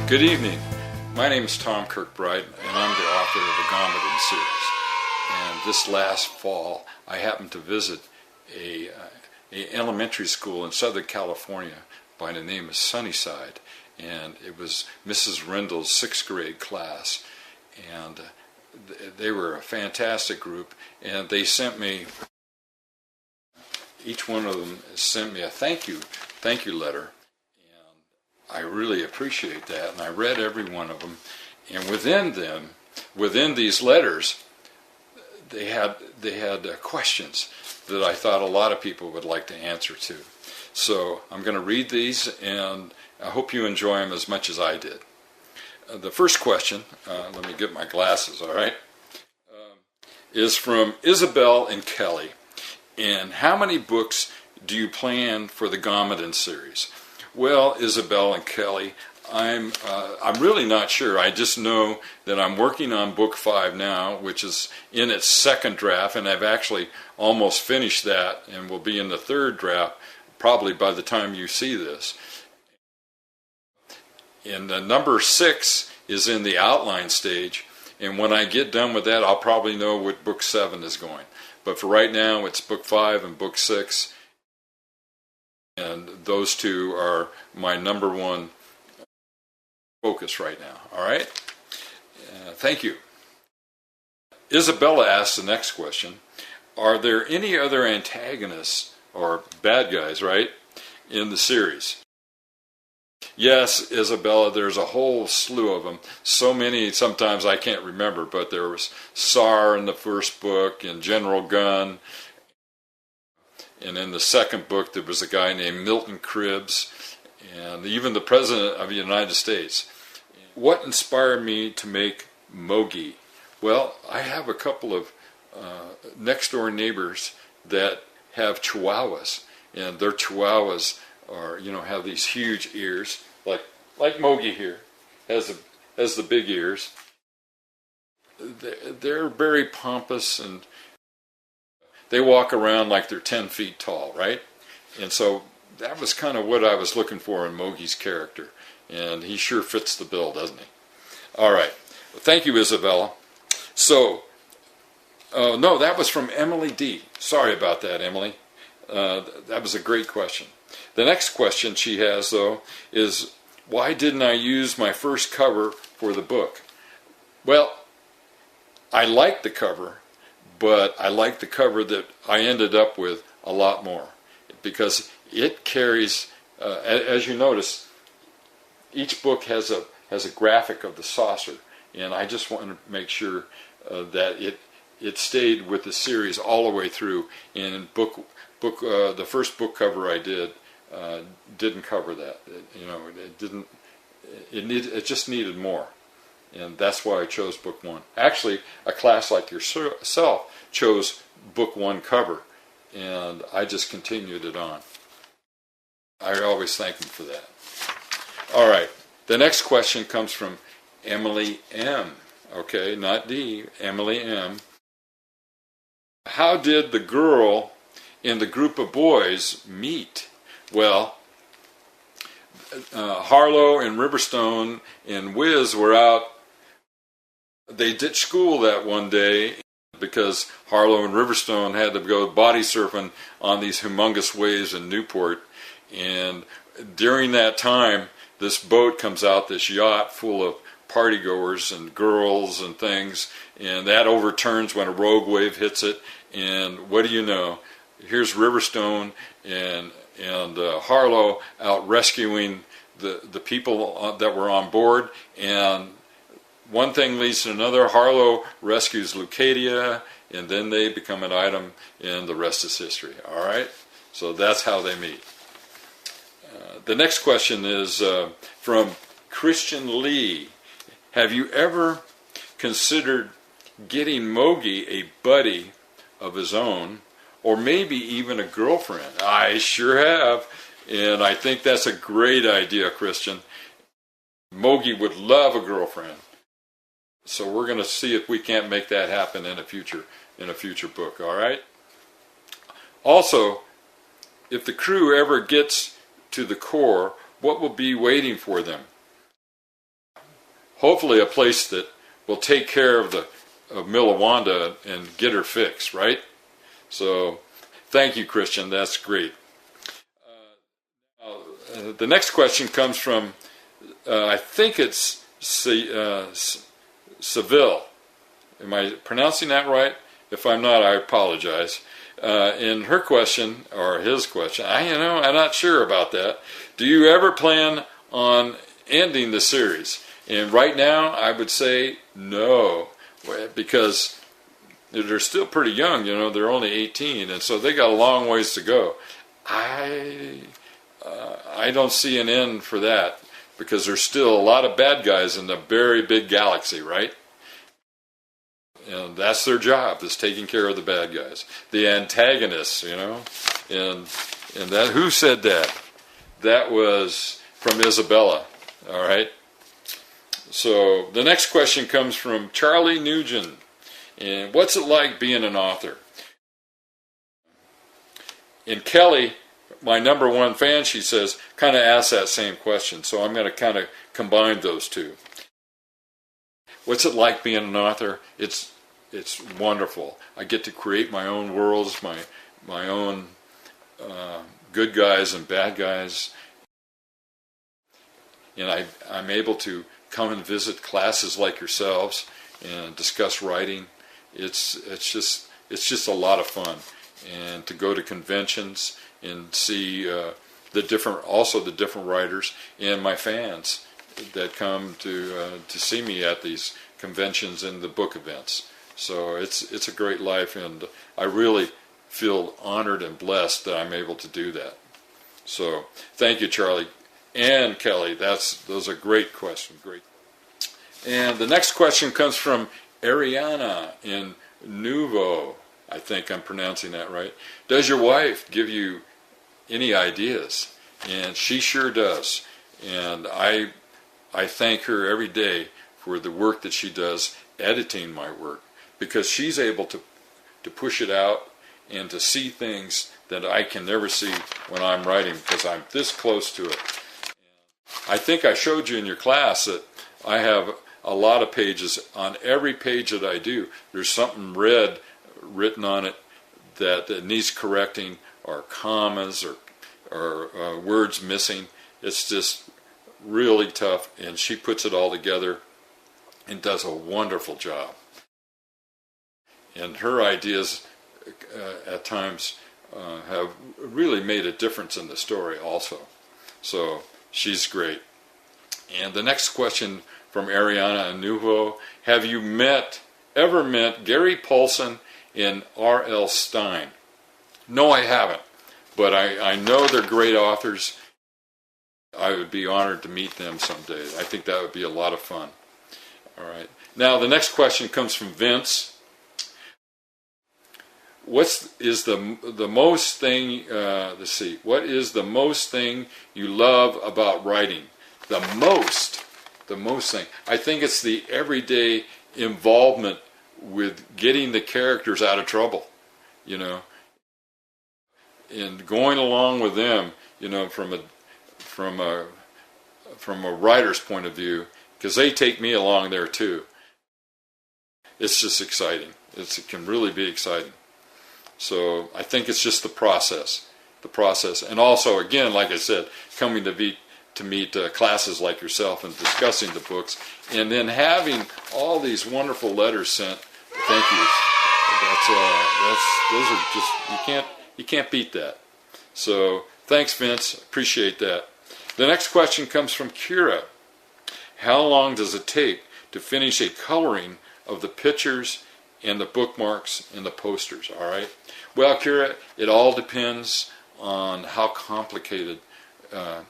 Good evening. My name is Tom Kirkbride, and I'm the author of the Gamadin series. And this last fall, I happened to visit a elementary school in Southern California by the name of Sunnyside, and it was Mrs. Rendell's 6th grade class, and they were a fantastic group, and they sent me, each one of them sent me a thank you letter. I really appreciate that, and I read every one of them. And within these letters, they had questions that I thought a lot of people would like to answer to. So I'm going to read these, and I hope you enjoy them as much as I did. The first question, let me get my glasses, all right, is from Isabel and Kelly. And how many books do you plan for the Gamadin series? Well, Isabel and Kelly, I'm really not sure. I just know that I'm working on book 5 now, which is in its 2nd draft, and I've actually almost finished that, and will be in the 3rd draft probably by the time you see this. And number 6 is in the outline stage, and when I get done with that, I'll probably know what book 7 is going. But for right now, it's book 5 and book 6. And those two are my number one focus right now. All right? Thank you. Isabella asks the next question. Are there any other antagonists, or bad guys, right, in the series? Yes, Isabella, there's a whole slew of them. So many, sometimes I can't remember, but there was Tsar in the first book, and General Gunn. And in the 2nd book, there was a guy named Milton Cribbs, and even the President of the United States. What inspired me to make Mogi? Well, I have a couple of next-door neighbors that have Chihuahuas, and their Chihuahuas are, have these huge ears, like Mogi here has the big ears. They're very pompous, and they walk around like they're 10 feet tall, right? And so that was kind of what I was looking for in Mogi's character. And he sure fits the bill, doesn't he? All right. Well, thank you, Isabella. So, no, that was from Emily D. Sorry about that, Emily. That was a great question. The next question she has, though, is why didn't I use my first cover for the book? Well, I liked the cover, but I like the cover that I ended up with a lot more, because it carries, as you notice, each book has a graphic of the saucer, and I just wanted to make sure that it stayed with the series all the way through. And the first book cover I didn't cover that. It didn't. It just needed more. And that's why I chose book 1. Actually, a class like yourself chose book 1 cover, and I just continued it on. I always thank them for that. All right, the next question comes from Emily M. Okay, not D, Emily M. How did the girl and the group of boys meet? Well, Harlow and Riverstone and Wiz were out. They ditched school that one day because Harlow and Riverstone had to go body surfing on these humongous waves in Newport. And during that time, this boat comes out, this yacht full of partygoers and girls and things, and that overturns when a rogue wave hits it. And what do you know? Here's Riverstone and Harlow out rescuing the people that were on board, and one thing leads to another. Harlow rescues Leucadia, and then they become an item, and the rest is history. All right? So that's how they meet. The next question is from Christian Lee. Have you ever considered getting Mogi a buddy of his own, or maybe even a girlfriend? I sure have, and I think that's a great idea, Christian. Mogi would love a girlfriend. So we're going to see if we can't make that happen in a future book, all right? Also, if the crew ever gets to the core, what will be waiting for them? hopefully a place that will take care of Millawanda and get her fixed, right? So thank you, Christian. That's great. The next question comes from, I think it's Seville. Am I pronouncing that right? If I'm not, I apologize. In her question, or his question, I'm not sure about that. Do you ever plan on ending the series? And right now, I would say no, because they're still pretty young. They're only 18, and so they got a long ways to go. I don't see an end for that, because there's still a lot of bad guys in the very big galaxy, right? And that's their job, is taking care of the bad guys, the antagonists, And that, who said that? That was from Isabella. All right. So the next question comes from Charlie Nugent. And what's it like being an author? And Kelly, my number one fan, she says, kind of asked that same question. So I'm going to kind of combine those two. What's it like being an author? It's wonderful. I get to create my own worlds, my own good guys and bad guys, and I'm able to come and visit classes like yourselves and discuss writing. It's just a lot of fun, and to go to conventions and see the different writers and my fans that come to see me at these conventions and the book events. So it's a great life, and I really feel honored and blessed that I'm able to do that. So thank you, Charlie and Kelly. Those are great questions. Great. And the next question comes from Ariana in Nuevo. I think I'm pronouncing that right. Does your wife give you any ideas? And she sure does. And I thank her every day for the work that she does editing my work, because she's able to push it out and to see things that I can never see when I'm writing, because I'm this close to it. I think I showed you in your class that I have a lot of pages. On every page that I do, there's something red written on it that needs correcting, or commas, or words missing. It's just really tough, and she puts it all together and does a wonderful job. And her ideas at times have really made a difference in the story also. So she's great. And the next question from Ariana and Nuvo: have you ever met Gary Paulson and R.L. Stine? No, I haven't. But I know they're great authors. I would be honored to meet them someday. I think that would be a lot of fun. All right. Now the next question comes from Vince. What is the most thing? Let's see. What is the most thing you love about writing? The most thing. I think it's the everyday involvement with getting the characters out of trouble, and going along with them, from a writer's point of view, because they take me along there too. It's just exciting. It can really be exciting. So I think it's just the process, and also, again, like I said, coming to meet classes like yourself and discussing the books, and then having all these wonderful letters sent. Thank you. Those are just, you can't beat that. So thanks, Vince. Appreciate that. The next question comes from Kira. How long does it take to finish a coloring of the pictures and the bookmarks and the posters? All right. Well, Kira, it all depends on how complicated the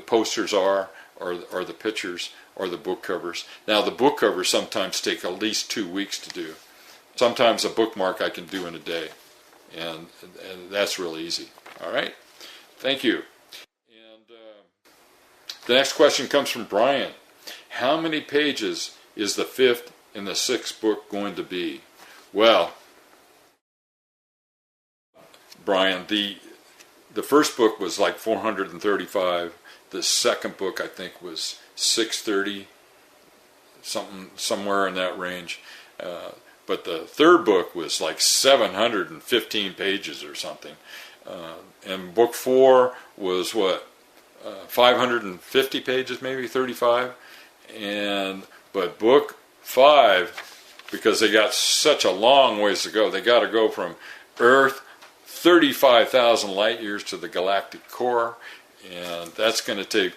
posters are, or the pictures, or the book covers. Now, the book covers sometimes take at least 2 weeks to do. Sometimes a bookmark I can do in a day, and that's really easy. All right. Thank you. And the next question comes from Brian. How many pages is the 5th and the 6th book going to be? Well, Brian, the first book was like 435. The second book, I think, was 630, somewhere in that range. But the third book was like 715 pages or something. And book 4 was 550 pages, maybe 35. But book 5, because they got such a long ways to go, they got to go from Earth 35,000 light years to the galactic core, and that's going to take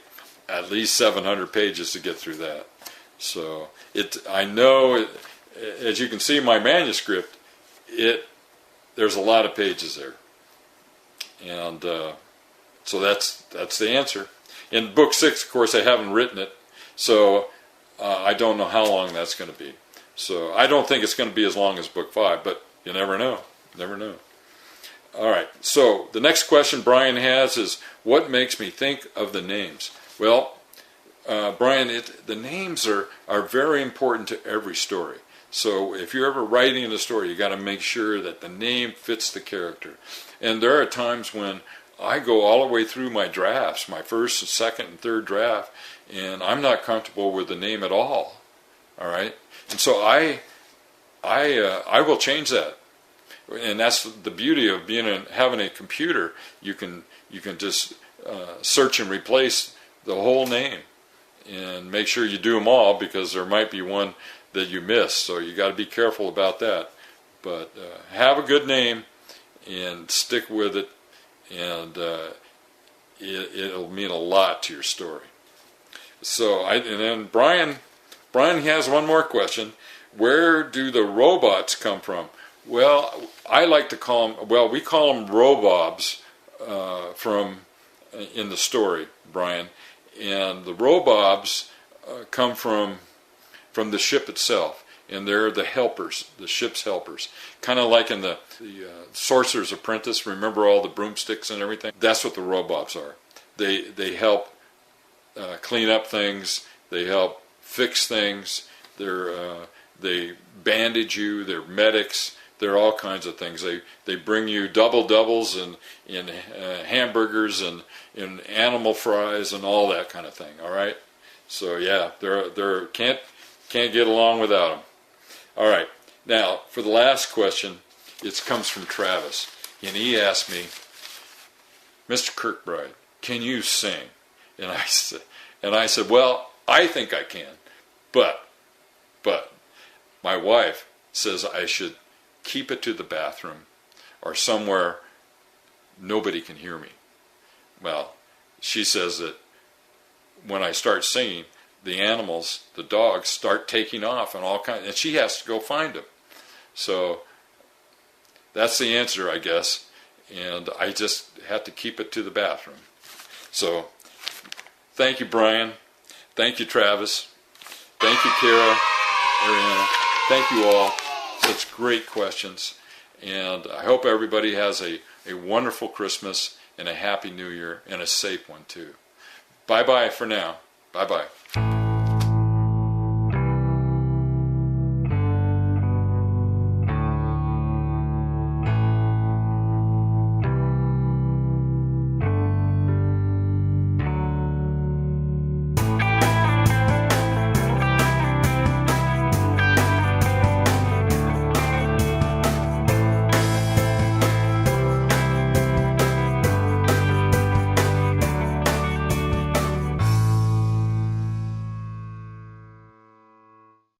at least 700 pages to get through that. So I know, as you can see in my manuscript, there's a lot of pages there, and so that's the answer. In book 6, of course, I haven't written it, so I don't know how long that's going to be. So I don't think it's going to be as long as book 5, but you never know. Never know. All right, so the next question Brian has is, what makes me think of the names? Well, Brian, the names are very important to every story. So if you're ever writing a story, you got to make sure that the name fits the character. And there are times when I go all the way through my drafts, my first, second, and third draft, and I'm not comfortable with the name at all. All right, and so I will change that. And that's the beauty of having a computer. You can just search and replace the whole name, and make sure you do them all, because there might be one that you miss. So you got to be careful about that. But have a good name and stick with it, and it'll mean a lot to your story. So and then Brian has one more question. Where do the robots come from? Well, I like to call them, we call them robobs in the story, Brian. And the robobs come from the ship itself. And they're the helpers, the ship's helpers. Kind of like in the Sorcerer's Apprentice, remember all the broomsticks and everything? That's what the robobs are. They help clean up things. They help fix things. They bandage you. They're medics. They're all kinds of things. They bring you doubles and hamburgers and animal fries and all that kind of thing. All right. So yeah, they're can't get along without them. All right. Now for the last question, it comes from Travis, and he asked me, Mr. Kirkbride, can you sing? And I said, well, I think I can, but my wife says I should keep it to the bathroom or somewhere nobody can hear me. Well, she says that when I start singing, the animals, the dogs, start taking off and all kinds, and she has to go find them. So that's the answer, I guess. And I just have to keep it to the bathroom. So thank you, Brian. Thank you, Travis. Thank you, Kara, Ariana. Thank you all. Such great questions. And I hope everybody has a wonderful Christmas and a happy New Year, and a safe one too. Bye-bye for now. Bye-bye.